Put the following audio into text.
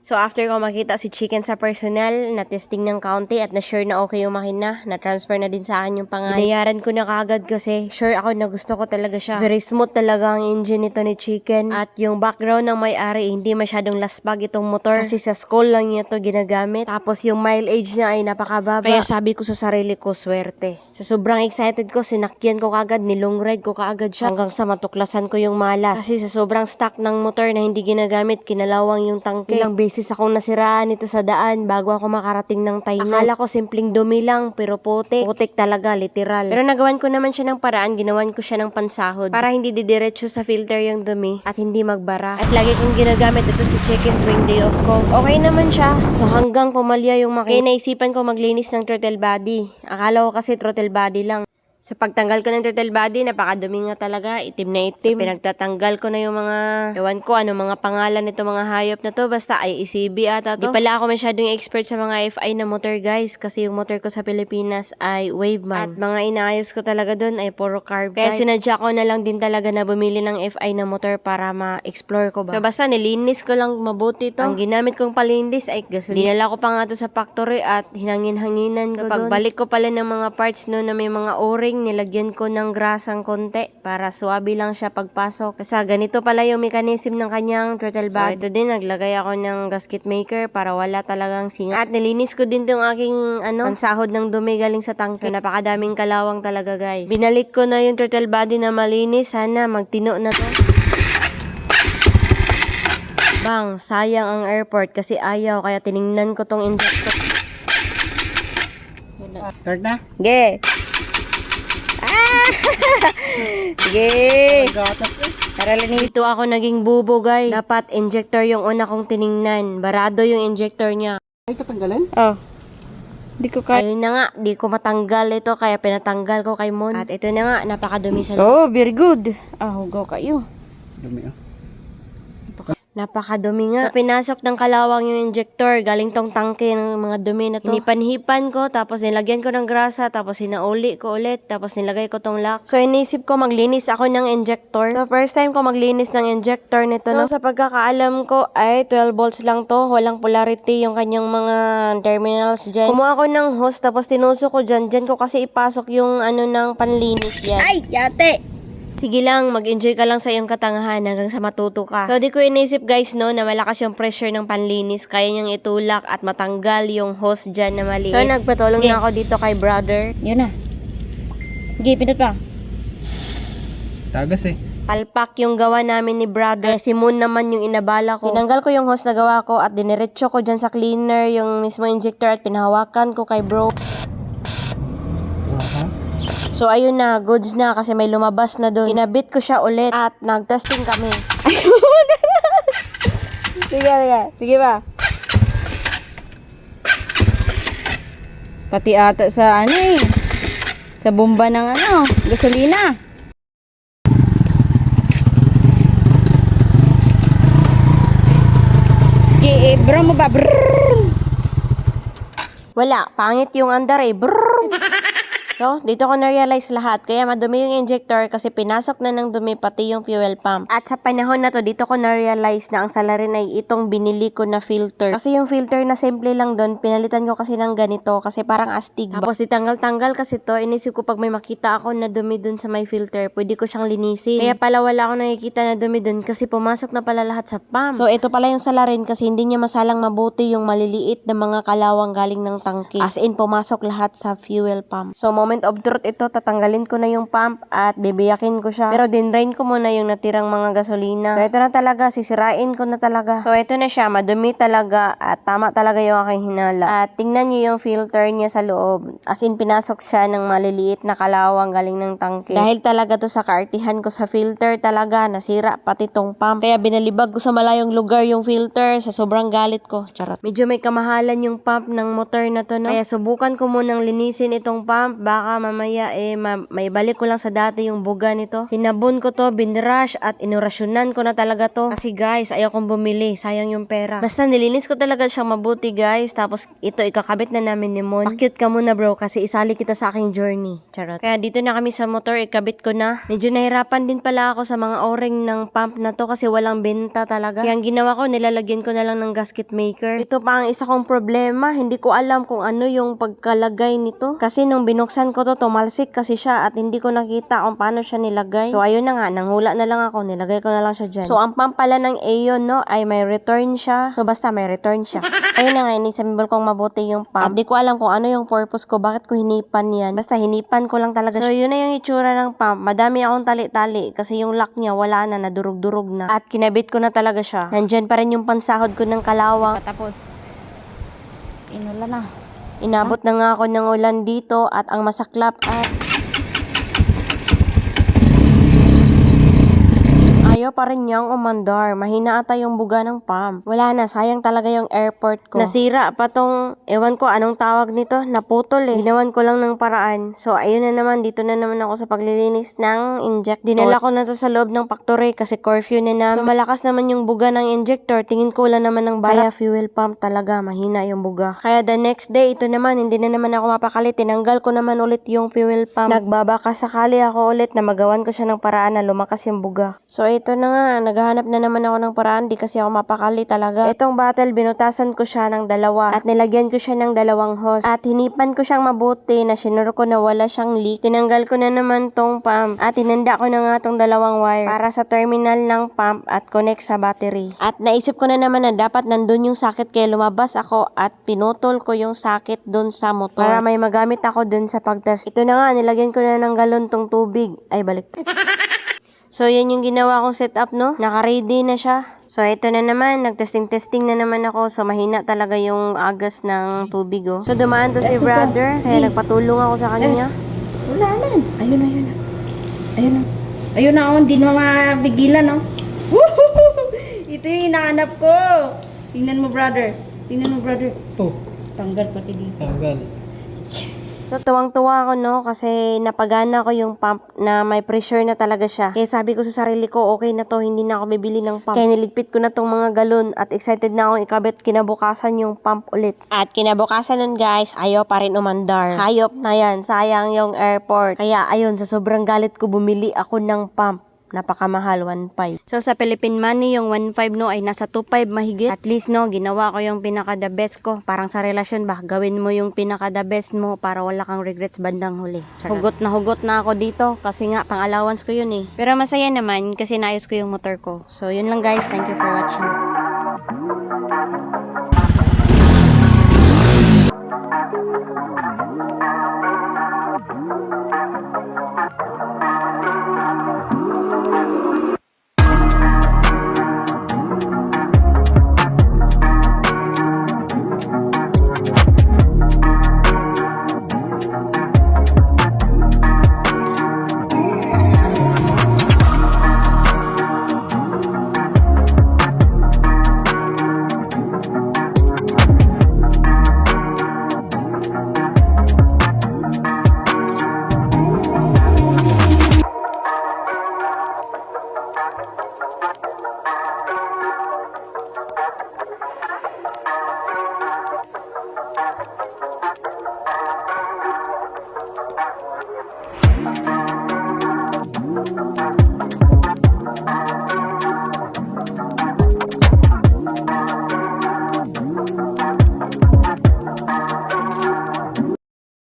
So after ko makita si Chicken sa personal, na-testing ng kaunti at na-sure na okay yung makina, na-transfer na din sa akin yung pangalan. Binayaran ko na kaagad kasi sure ako na gusto ko talaga siya. Very smooth talaga ang engine nito ni Chicken. At yung background ng may-ari, hindi masyadong laspag itong motor. Kasi sa school lang niya to ginagamit. Tapos yung mileage niya ay napakababa. Kaya sabi ko sa sarili ko, swerte. Sa sobrang excited ko, sinakyan ko kaagad, nilong ride ko kaagad siya. Hanggang sa matuklasan ko yung malas. Kasi sa sobrang stock ng motor na hindi ginagamit, kinalawang yung tangke. Ilang beses akong nasiraan ito sa daan bago ako makarating ng Thailand. Akala ko simpleng dumi lang, pero putik. Putik talaga, literal. Pero nagawan ko naman siya ng paraan, ginawan ko siya ng pansahod para hindi didiretso sa filter yung dumi at hindi magbara. At lagi kong ginagamit ito si Chicken tuwing day off ko. Okay naman siya. So hanggang pumalya yung makina, kaya naisipan ko maglinis ng throttle body. Akala ko kasi throttle body lang. Sa pagtanggal ko ng throttle body, napakadumi nga talaga, itim na itim. So, pinagtatanggal ko na yung mga, ewan ko, ano mga pangalan nito mga hayop na to, basta IECB ata to. Di pala ako masyadong expert sa mga FI na motor guys, kasi yung motor ko sa Pilipinas ay Waveman. At mga inaayos ko talaga dun ay puro carb. Kaya sinadya ko na lang din talaga na bumili ng FI na motor para ma-explore ko ba. So basta nilinis ko lang mabuti to. Ang ginamit kong palinis ay gasolina. Dinala ko pa nga to sa factory at hinangin-hanginan ko dun. Pagbalik ko pala ng mga parts no na may mga o-ring, nilagyan ko ng grasang konti para suwabe lang siya pagpasok. Kasi ganito pala yung mechanism ng kanyang throttle body. So ito din, naglagay ako ng gasket maker para wala talagang singa. At nilinis ko din tong aking pansahod ng dumi galing sa tangke. So napakadaming kalawang talaga guys. Binalik ko na yung throttle body na malinis. Sana magtino na to. Bang, sayang ang airport kasi ayaw kaya tiningnan ko tong injector. Start na? Ge! Sige. Tara lang, dito ako naging bubo guys. Dapat injector yung una kong tiningnan. Barado yung injector niya. Ay, tatanggalin? Oh. Di ko kaya. Ayun na nga, di ko matanggal ito kaya pinatanggal ko kay Mon. At ito na nga, napakadumi sa loob. Oh, very good. Hugaw kayo. Dumi ah. Napakadumi nga. So, pinasok ng kalawang yung injector. Galing tong tangke ng mga dumi na to. Hinipan-hipan ko, tapos nilagyan ko ng grasa, tapos hinauli ko ulit, tapos nilagay ko tong lock. So, inisip ko maglinis ako ng injector. So, first time ko maglinis ng injector nito. So, sa pagkakaalam ko ay 12 volts lang to. Walang polarity yung kanyang mga terminals dyan. Kumuha ko ng hose, tapos tinusok ko dyan. Dyan ko kasi ipasok yung ng panlinis yan. Ay, yate! Sige lang, mag-enjoy ka lang sa iyong katangahan hanggang sa matuto ka. So, di ko inisip guys no, na malakas yung pressure ng panlinis. Kaya niyang itulak at matanggal yung hose dyan na maliit. So, nagpatulong na ako dito kay brother. Yun na. Sige, pindot pa. Tagas eh. Palpak yung gawa namin ni brother. Si Moon naman yung inabala ko. Tinanggal ko yung hose na gawa ko at diniretso ko dyan sa cleaner yung mismo injector at pinahawakan ko kay bro. So, ayun na, goods na kasi may lumabas na doon. Inabit ko siya ulit at nag-testing kami. Sige ba? Pati ata sa sa bomba ng gasolina. Okay, bro mo ba? Brrrr. Wala, pangit yung andar eh. Brrrr. So, dito ko na-realize lahat. Kaya madumi yung injector kasi pinasok na ng dumi pati yung fuel pump. At sa panahon na to, dito ko na-realize na ang salarin ay itong binili ko na filter. Kasi yung filter na simple lang doon, pinalitan ko kasi ng ganito kasi parang astig. Tapos ditanggal-tanggal kasi to, inisip ko pag may makita ako na dumi doon sa may filter, pwede ko siyang linisin. Kaya pala wala akong nakikita na dumi doon kasi pumasok na pala lahat sa pump. So, ito pala yung salarin kasi hindi niya masalang mabuti yung maliliit na mga kalawang galing ng tangke. As in, pumasok lahat sa fuel pump. So, moment of truth ito, tatanggalin ko na yung pump at bibiyakin ko siya. Pero dinrain ko muna yung natirang mga gasolina. So ito na talaga, sisirain ko na talaga. So ito na siya, madumi talaga at tama talaga yung aking hinala. At tingnan nyo yung filter niya sa loob. As in, pinasok siya ng maliliit na kalawang galing ng tangke. Dahil talaga to sa kaartihan ko sa filter talaga, nasira pati tong pump. Kaya binalibag ko sa malayong lugar yung filter sa sobrang galit ko. Charot. Medyo may kamahalan yung pump ng motor na to, no? Kaya subukan ko munang linisin itong pump baka mamaya may balik ko lang sa dati yung buga nito. Sinabon ko to, binrush at inurasyonan ko na talaga to. Kasi guys, ayaw kong bumili, sayang yung pera. Basta nilinis ko talaga siyang mabuti guys. Tapos ito ikakabit na namin ni Mon. Pakit ka muna bro kasi isali kita sa aking journey. Charot. Kaya dito na kami sa motor, ikabit ko na. Medyo nahirapan din pala ako sa mga o-ring ng pump na to kasi walang benta talaga. Kaya ang ginawa ko, nilalagyan ko na lang ng gasket maker. Ito pa ang isa kong problema, hindi ko alam kung ano yung pagkalagay nito. Kasi nung binuksan ko to, tumalsik kasi siya at hindi ko nakita kung paano siya nilagay. So ayun na nga, nanghula na lang ako, nilagay ko na lang siya dyan. So ang pump pala ng Aeon no, ay may return siya. So basta may return siya. Ayun na nga, inisambol kong mabuti yung pump. At di ko alam kung ano yung purpose ko, bakit ko hinipan yan. Basta hinipan ko lang talaga siya. So yun na yung itsura ng pump. Madami akong tali-tali kasi yung lock niya wala na, nadurog-durog na. At kinabit ko na talaga siya. Nandyan pa rin yung pansahod ko ng kalawang. Tapos, inulan na. Inabot na nga ako ng ulan dito at ang masaklap at ayaw pa rin niyang umandar. Mahina ata yung buga ng pump. Wala na, sayang talaga yung airport ko. Nasira pa tong, ewan ko anong tawag nito, naputol eh. Ginawan ko lang ng paraan. So ayun na naman, dito na naman ako sa paglilinis ng injector. Dinala ko na to sa loob ng factory kasi curfew na namin. So malakas naman yung buga ng injector. Tingin ko wala naman ng bala. Kaya fuel pump talaga, mahina yung buga. Kaya the next day, ito naman, hindi na naman ako mapakali. Tinanggal ko naman ulit yung fuel pump. Nagbabaka sakali ako ulit na magawan ko siya ng paraan na lumakas yung buga. So ito na nga, naghahanap na naman ako ng paraan, di kasi ako mapakali talaga. Itong bottle, binutasan ko siya ng dalawa at nilagyan ko siya ng dalawang hose. At hinipan ko siyang mabuti na sinuro ko na wala siyang leak. Tinanggal ko na naman tong pump at tinanda ko na nga tong dalawang wire para sa terminal ng pump at connect sa battery. At naisip ko na naman na dapat nandun yung socket kaya lumabas ako at pinutol ko yung socket dun sa motor para may magamit ako dun sa pagtest. Ito na nga, nilagyan ko na ng galon tong tubig. Ay, balik. So, yan yung ginawa kong setup, no? Naka-ready na siya. So, ito na naman. Nag-testing na naman ako. So, mahina talaga yung agas ng tubig, oh. So, dumaan to si brother. Kaya nagpatulong ako sa kanya. Wala na. Ayun na. Ayun na. Ayun na, oh. Hindi na mabigilan, oh. Woohoo! Ito yung hinahanap ko. Tingnan mo, brother. Oh, Tanggal pati dito. tanggal. So, tuwang-tuwa ako, no? Kasi napagana ko yung pump na may pressure na talaga siya. Kaya sabi ko sa sarili ko, okay na to, hindi na ako bibili ng pump. Kaya niligpit ko na tong mga galon at excited na akong ikabit kinabukasan yung pump ulit. At kinabukasan nun, guys, ayaw pa rin umandar. Hayop na yan, sayang yung airport. Kaya ayun, sa sobrang galit ko, bumili ako ng pump. Napakamahal, 1.5. So, sa Philippine money, yung 1.5 no, ay nasa 2.5 mahigit. At least, no, ginawa ko yung pinaka-the best ko. Parang sa relasyon ba, gawin mo yung pinaka-the best mo para wala kang regrets bandang huli. Charot. Hugot na ako dito kasi nga, pang-allowance ko yun eh. Pero masaya naman kasi naayos ko yung motor ko. So, yun lang guys. Thank you for watching.